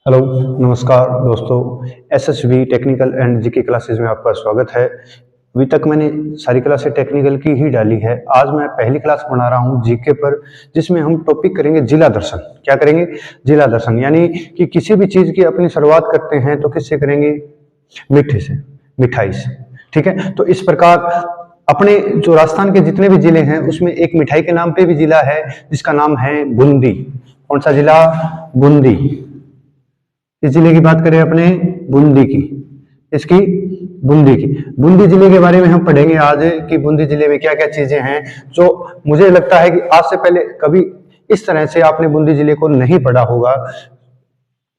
Hello, नमस्कार दोस्तों। SSB technical and GK classes में आपका स्वागत है। अभी तक मैंने सारी क्लासें टेक्निकल की ही डाली है। आज मैं पहली क्लास बना रहा हूं जीके पर, जिसमें हम टॉपिक करेंगे जिला दर्शन। क्या करेंगे? जिला दर्शन। यानी कि किसी भी चीज की अपनी शुरुआत करते हैं तो किससे करेंगे? मीठे से, मिठाई से। ठीक है, तो इस प्रकार अपने जो राजस्थान के जितने भी जिले हैं उसमें एक मिठाई के नाम पे भी जिला है जिसका नाम है बूंदी। कौन सा जिला? बूंदी। इस जिले की बात करें अपने, बूंदी की, इसकी बूंदी की। बूंदी जिले के बारे में हम पढ़ेंगे आज कि बूंदी जिले में क्या क्या चीजें हैं, जो मुझे लगता है कि आज से पहले कभी इस तरह से आपने बूंदी जिले को नहीं पढ़ा होगा।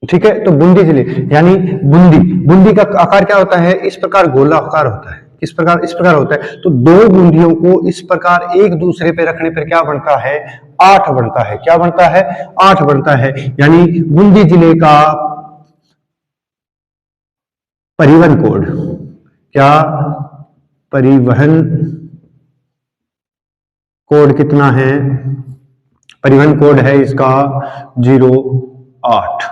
ठीक है, तो बूंदी जिले यानी बूंदी। बूंदी का आकार क्या होता है? इस प्रकार गोलाकार होता है। इस प्रकार होता है। तो दो बूंदियों को इस प्रकार एक दूसरे पे रखने पर क्या बनता है? 8 बनता है। क्या बनता है? 8 बनता है। यानी बूंदी जिले का परिवहन कोड क्या? परिवहन कोड कितना है? परिवहन कोड है इसका 08।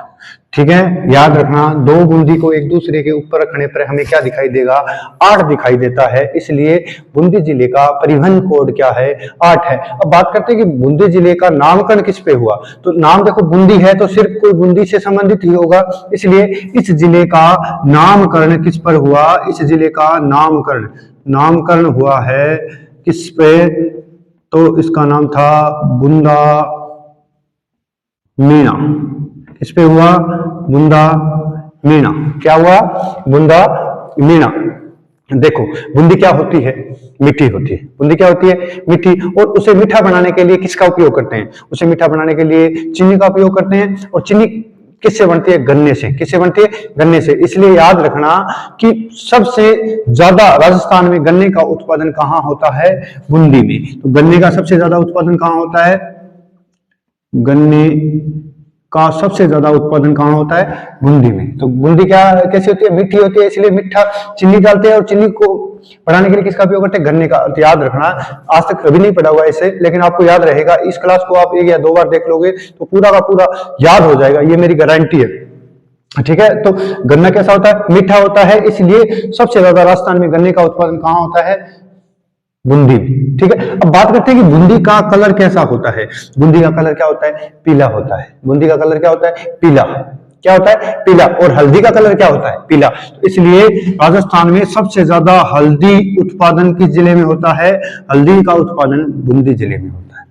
ठीक है, याद रखना, दो बूंदी को एक दूसरे के ऊपर रखने पर हमें क्या दिखाई देगा? 8 दिखाई देता है। इसलिए बूंदी जिले का परिवहन कोड क्या है? 8 है। अब बात करते हैं कि बूंदी जिले का नामकरण किस पे हुआ। तो नाम देखो, बूंदी है तो सिर्फ कोई बूंदी से संबंधित ही होगा। इसलिए इस जिले का नामकरण किस पर हुआ? इस जिले का नामकरण हुआ है किस पे? तो इसका नाम था बुंदा मीणा। इस पे हुआ बुंदा मीणा। क्या हुआ? बुंदा मीणा। देखो, बूंदी क्या होती है? मीठी होती है। बूंदी क्या होती है? मीठी। और उसे मीठा बनाने के लिए किसका उपयोग करते हैं? उसे मीठा बनाने के लिए चीनी का उपयोग करते हैं। और चीनी किससे बनती है? गन्ने से। किससे बनती है? गन्ने से। इसलिए याद रखना कि सबसे ज्यादा राजस्थान में गन्ने का उत्पादन कहां होता है? बूंदी में। तो गन्ने का सबसे ज्यादा उत्पादन कहां होता है? गन्ने का सबसे ज्यादा उत्पादन कहां होता है? बूंदी में। तो बूंदी क्या कैसी होती है? मीठी होती है। इसलिए मीठा चीनी डालते हैं और चीनी को बढ़ाने के लिए किसका उपयोग करते हैं? गन्ने का। तो याद रखना, आज तक कभी नहीं पढ़ा हुआ इसे, लेकिन आपको याद रहेगा। इस क्लास को आप 1 या 2 बार देख लोगे तो पूरा का पूरा याद हो जाएगा, ये मेरी गारंटी है। ठीक है, तो गन्ना कैसा होता है? मीठा होता है। इसलिए सबसे ज्यादा राजस्थान में गन्ने का उत्पादन कहां होता है? बूंदी में। ठीक है, अब बात करते हैं कि बूंदी का कलर कैसा होता है। बूंदी का कलर क्या होता है? पीला होता है। बूंदी का कलर क्या होता है? पीला। क्या होता है? पीला। और हल्दी का कलर क्या होता है? पीला। तो इसलिए राजस्थान में सबसे ज्यादा हल्दी उत्पादन किस जिले में होता है? हल्दी का उत्पादन बूंदी जिले में होता है।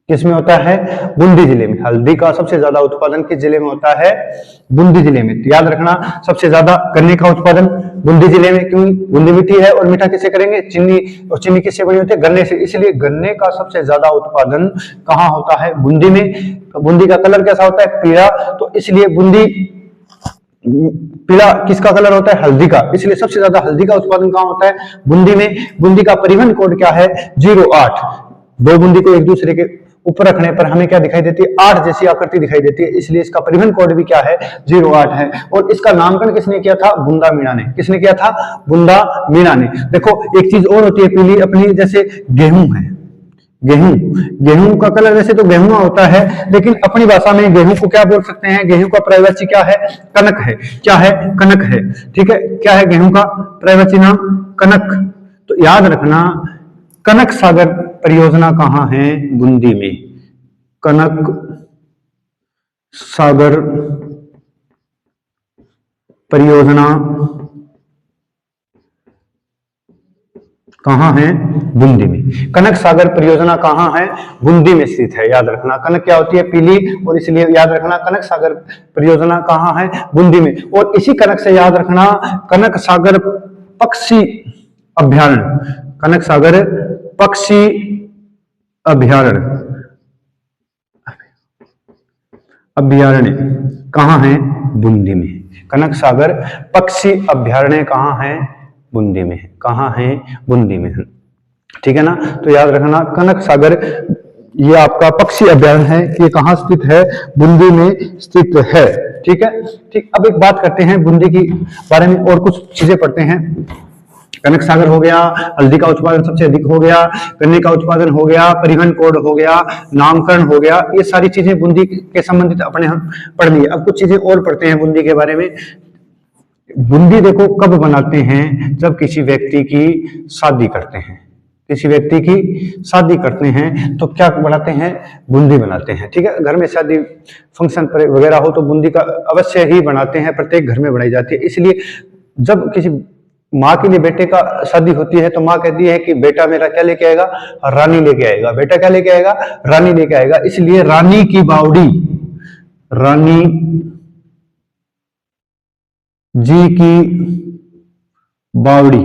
किसमें होता है? बूंदी जिले में। हल्दी का सबसे ज्यादा उत्पादन किस जिले में होता है? बूंदी जिले में। तो याद रखना, सबसे ज्यादा गन्ने का उत्पादन बूंदी जिले में। क्यों? बूंदी मीठी है और मीठा किससे करेंगे? चीनी। और चीनी किससे बनी होती है? गन्ने से। इसलिए गन्ने का सबसे ज्यादा उत्पादन कहां होता है? बूंदी में। तो बूंदी का कलर कैसा होता है? पीला। तो इसलिए बूंदी पीला किसका कलर होता है? हल्दी का। इसलिए सबसे ज्यादा हल्दी का उत्पादन कहां होता है? बूंदी में। बूंदी का परिवहन कोड क्या है? 08। दो बूंदी को एक दूसरे के ऊपर रखने पर हमें क्या दिखाई देती है? 8 जैसी आकृति दिखाई देती है। इसलिए इसका परिवहन कोड भी क्या है? 08 है। और इसका नामकरण किसने किया था? बुंदा मीणा ने। किसने किया था? बुंदा मीणा ने। देखो, एक चीज और होती है पीली अपनी, जैसे गेहूं है। गेहूं का कलर वैसे तो गेहूं होता है, लेकिन अपनी भाषा में गेहूं को क्या बोल सकते हैं? गेहूं का पर्यायवाची क्या है? कनक है। क्या है? कनक है। ठीक है, क्या है गेहूं का पर्यायवाची नाम? कनक। तो याद रखना, कनक सागर परियोजना कहां है? बूंदी में। कनक सागर परियोजना कहां है? बूंदी में। कनक सागर परियोजना कहां है? बूंदी में स्थित है। याद रखना, कनक क्या होती है? पीली। और इसलिए याद रखना, कनक सागर परियोजना कहां है? बूंदी में। और इसी कनक से याद रखना, कनक सागर पक्षी अभ्यारण्य। कनक सागर पक्षी अभ्यारण्य कहां है? बूंदी में। कनक सागर पक्षी अभ्यारण्य कहां है? बूंदी में। कहां है? बूंदी में। ठीक है ना, तो याद रखना, कनक सागर ये आपका पक्षी अभ्यारण्य है, ये कहां स्थित है? बूंदी में स्थित है। ठीक है, ठीक। अब एक बात करते हैं बूंदी की बारे में, और कुछ चीजें पढ़ते हैं। कनक सागर हो गया, हल्दी का उत्पादन सबसे अधिक हो गया, गन्ने का उत्पादन हो गया, परिवहन कोड हो गया, नामकरण हो गया, ये सारी चीजें बूंदी के संबंधित अपने हम पढ़ लिए। अब कुछ चीजें और पढ़ते हैं बूंदी के बारे में। बूंदी देखो कब बनाते हैं, जब किसी व्यक्ति की शादी करते हैं, किसी व्यक्ति की शादी करते हैं तो क्या बनाते हैं, बूंदी बनाते हैं। ठीक है, घर में शादी फंक्शन वगैरह हो तो बूंदी का अवश्य ही बनाते हैं, प्रत्येक घर में बनाई जाती है। इसलिए जब किसी माँ के लिए बेटे का शादी होती है तो माँ कहती है कि बेटा मेरा क्या लेके आएगा, रानी लेके आएगा, बेटा क्या लेके आएगा, रानी लेके आएगा। इसलिए रानी की बावड़ी, रानी जी की बावड़ी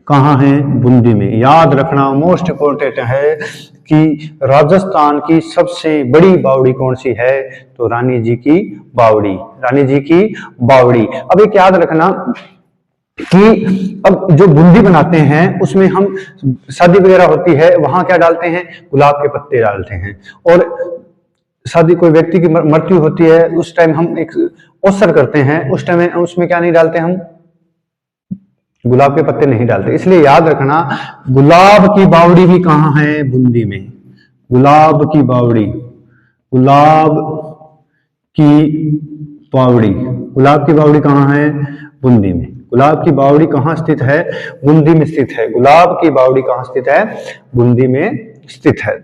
कहाँ है, बूंदी में। याद रखना, मोस्ट इंपोर्टेंट है कि राजस्थान की सबसे बड़ी बावड़ी कौन सी है, तो रानी जी की बावड़ी, रानी जी की बावड़ी। अब एक याद रखना कि अब जो बूंदी बनाते हैं उसमें हम शादी वगैरह होती है, वहां क्या डालते हैं, गुलाब के पत्ते डालते हैं। और शादी कोई व्यक्ति की मृत्यु होती है उस टाइम हम एक अवसर करते हैं, उस टाइम उसमें क्या नहीं डालते, हम गुलाब के पत्ते नहीं डालते। इसलिए याद रखना, गुलाब की बावड़ी भी कहाँ है, बूंदी में। गुलाब की बावड़ी, गुलाब की बावड़ी, गुलाब की बावड़ी कहाँ है, बूंदी में। गुलाब की बावड़ी कहाँ स्थित है, बूंदी में स्थित है। गुलाब की बावड़ी कहाँ स्थित है, बूंदी में स्थित है।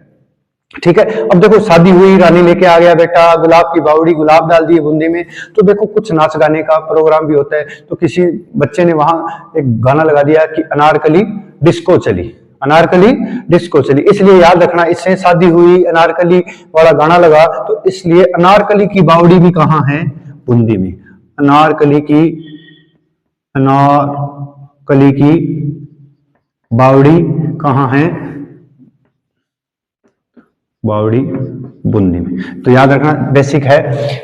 ठीक है, अब देखो शादी हुई, रानी लेके आ गया बेटा, गुलाब की बावड़ी, गुलाब डाल दिए बूंदी में। तो देखो कुछ नाच गाने का प्रोग्राम भी होता है, तो किसी बच्चे ने वहां एक गाना लगा दिया कि अनारकली डिस्को चली, अनारकली डिस्को चली। इसलिए याद रखना, इससे शादी हुई, अनारकली वाला गाना लगा, तो इसलिए अनारकली की बावड़ी भी कहाँ है, बूंदी में। अनारकली की, अनारकली की बावड़ी कहाँ है, बावड़ी बूंदी में। तो याद रखना बेसिक है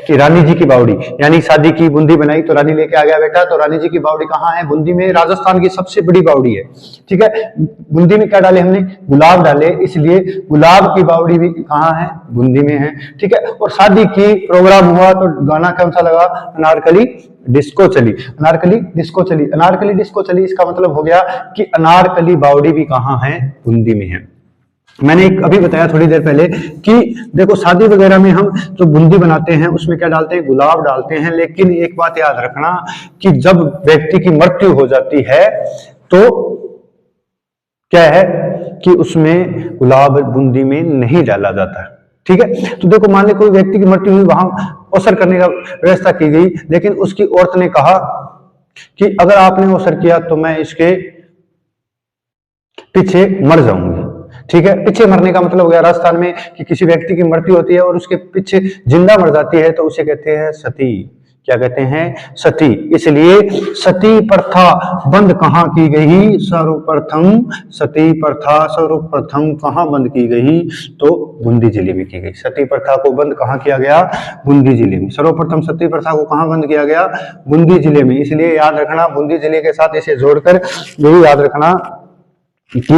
कि रानी जी की बावड़ी, यानी शादी की, बूंदी बनाई तो रानी लेके आ गया बेटा, तो रानी जी की बावड़ी कहाँ है, बूंदी में। राजस्थान की सबसे बड़ी बावड़ी है। ठीक है, बूंदी में क्या डाले हमने, गुलाब डाले, इसलिए गुलाब की बावड़ी भी कहाँ है, बूंदी में है। ठीक है, और शादी की प्रोग्राम हुआ तो गाना कौन सा लगा, अनारकली डिस्को चली, अनारकली डिस्को चली, अनारकली डिस्को चली। इसका मतलब हो गया कि अनारकली बावड़ी भी कहाँ है, बूंदी में है। मैंने अभी बताया थोड़ी देर पहले कि देखो शादी वगैरह में हम जो बूंदी बनाते हैं उसमें क्या डालते हैं, गुलाब डालते हैं। लेकिन एक बात याद रखना कि जब व्यक्ति की मृत्यु हो जाती है तो क्या है कि उसमें गुलाब बूंदी में नहीं डाला जाता। ठीक है, तो देखो मान लो कोई व्यक्ति की मृत्यु हुई, वहां अवसर करने का व्यवस्था की गई, लेकिन उसकी औरत ने कहा कि अगर आपने अवसर किया तो मैं इसके पीछे मर जाऊंगी। ठीक है, पीछे मरने का मतलब हो गया राजस्थान में कि किसी व्यक्ति की मृत्यु होती है और उसके पीछे जिंदा मर जाती है तो उसे कहते हैं सती। क्या कहते हैं, सती। इसलिए सती प्रथा बंद कहां की गई, सर्वप्रथम सती प्रथा सर्वप्रथम कहां बंद की गई, तो बूंदी जिले में की गई। सती प्रथा को बंद कहां किया गया, बूंदी जिले में। सर्वप्रथम सती प्रथा को कहां बंद किया गया, बूंदी जिले में। इसलिए याद रखना, बूंदी जिले के साथ इसे जोड़कर यही याद रखना कि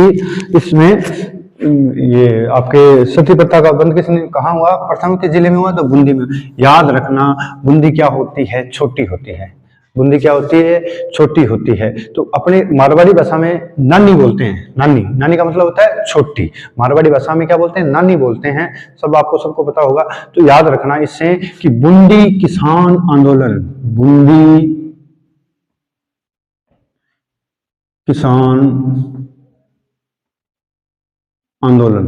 इसमें ये आपके सती प्रथा का बंद किसने कहा हुआ, प्रथम के जिले में हुआ, तो बूंदी में। याद रखना, बूंदी क्या होती है, छोटी होती है। बूंदी क्या होती है, छोटी होती है। तो अपने मारवाड़ी भाषा में नानी बोलते हैं, नानी, नानी का मतलब होता है छोटी। मारवाड़ी भाषा में क्या बोलते हैं, नानी बोलते हैं। सब आपको सबको पता होगा। तो याद रखना इससे कि बूंदी किसान आंदोलन, बूंदी किसान आंदोलन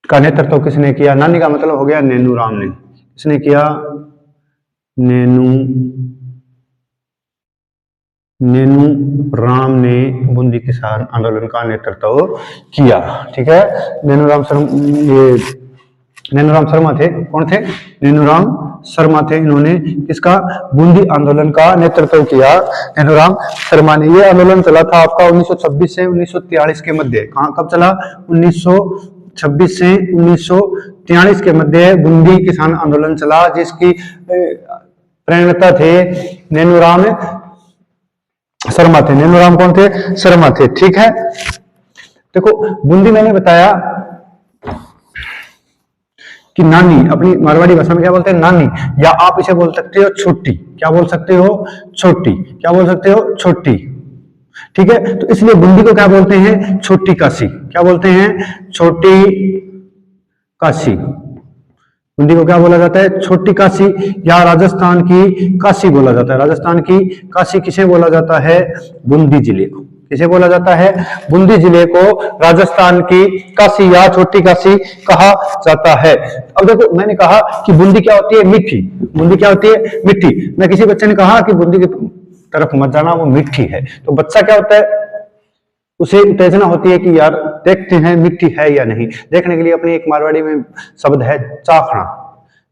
का नेतृत्व तो किसने किया, नानी का मतलब हो गया नैनू राम ने। किसने किया, नैनू राम ने बूंदी किसान आंदोलन का नेतृत्व किया। ठीक है, नैनूराम शर्मा थे। कौन थे, नैनूराम शर्मा थे। इन्होंने किसका, बूंदी आंदोलन का नेतृत्व किया, नैनूराम शर्मा ने। ये आंदोलन चला था आपका 1926 से 1943 के मध्य। कहां, कब चला, 1926 से 1943 के मध्य बूंदी किसान आंदोलन चला, जिसकी प्रेरणा थे नैनूराम शर्मा थे। नैनूराम कौन थे, शर्मा थे। ठीक है, देखो बूंदी मैंने बताया कि नानी, अपनी मारवाड़ी भाषा में क्या बोलते हैं, नानी, या आप इसे बोल सकते हो छोटी। क्या बोल सकते हो, छोटी। क्या बोल सकते हो, छोटी। ठीक है, तो इसलिए बूंदी को क्या बोलते हैं, छोटी काशी। क्या बोलते हैं, छोटी काशी। बूंदी को क्या बोला जाता है, छोटी काशी, या राजस्थान की काशी बोला जाता है। राजस्थान की काशी किसे बोला जाता है, बूंदी जिले को। किसे बोला जाता है, बूंदी जिले को राजस्थान की काशी या छोटी काशी कहा जाता है। अब देखो, मैंने कहा कि बूंदी क्या होती है, मीठी। बूंदी क्या होती है, मीठी। मैं किसी बच्चे ने कहा कि बूंदी की तरफ मत जाना, वो मीठी है, तो बच्चा क्या होता है, उसे उत्तेजना होती है कि यार देखते हैं मीठी है या नहीं। देखने के लिए अपनी एक मारवाड़ी में शब्द है चाखना।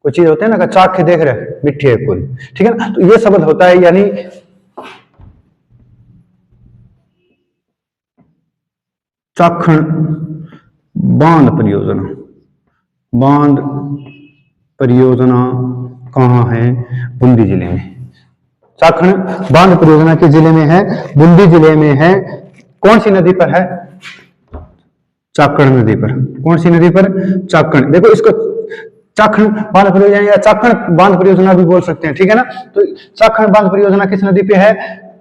कोई चीज होती है ना, चाख के देख रहे मीठी है पूरी, ठीक है ना, तो ये शब्द होता है, यानी चाखण। बांध परियोजना, बांध परियोजना कहाँ है, बूंदी जिले में। चाखण बांध परियोजना के जिले में है, बूंदी जिले में है। कौन सी नदी पर है, चाकण नदी पर। कौन सी नदी पर, चाकण। देखो, इसको चाखण बांध परियोजना या चाखण बांध परियोजना भी बोल सकते हैं, ठीक है ना। तो चाखण बांध परियोजना किस नदी पे है,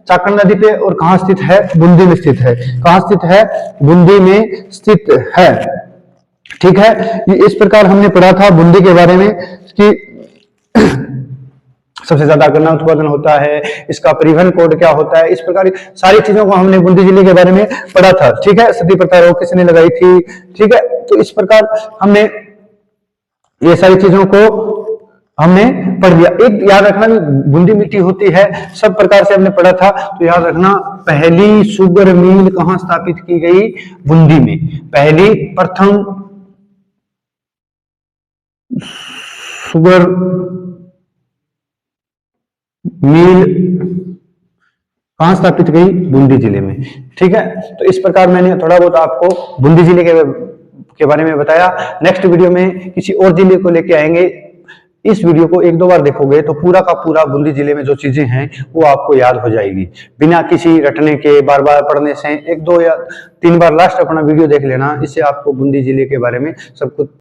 चाकण नदी पे, और कहां स्थित है, बूंदी में स्थित है। कहां स्थित है, बूंदी में स्थित है। ठीक है, इस प्रकार हमने पढ़ा था बूंदी के बारे में कि सबसे ज्यादा गन्ना उत्पादन होता है, इसका परिवहन कोड क्या होता है, इस प्रकार सारी चीजों को हमने बूंदी जिले के बारे में पढ़ा था। ठीक है, सती प्रथा रोक किसने लगाई थी, ठीक है, तो इस प्रकार हमने ये सारी चीजों को हमने पढ़ लिया। एक याद रखना, बूंदी मिट्टी होती है, सब प्रकार से हमने पढ़ा था, तो याद रखना, पहली शुगर मिल कहां स्थापित की गई, बूंदी में। पहली प्रथम शुगर मिल कहां स्थापित गई, बूंदी जिले में। ठीक है, तो इस प्रकार मैंने थोड़ा बहुत आपको बूंदी जिले के बारे में बताया। नेक्स्ट वीडियो में किसी और जिले को लेके आएंगे। इस वीडियो को एक दो बार देखोगे तो पूरा का पूरा बूंदी जिले में जो चीजें हैं वो आपको याद हो जाएगी, बिना किसी रटने के, बार बार पढ़ने से। एक दो या तीन बार लास्ट अपना वीडियो देख लेना, इससे आपको बूंदी जिले के बारे में सब कुछ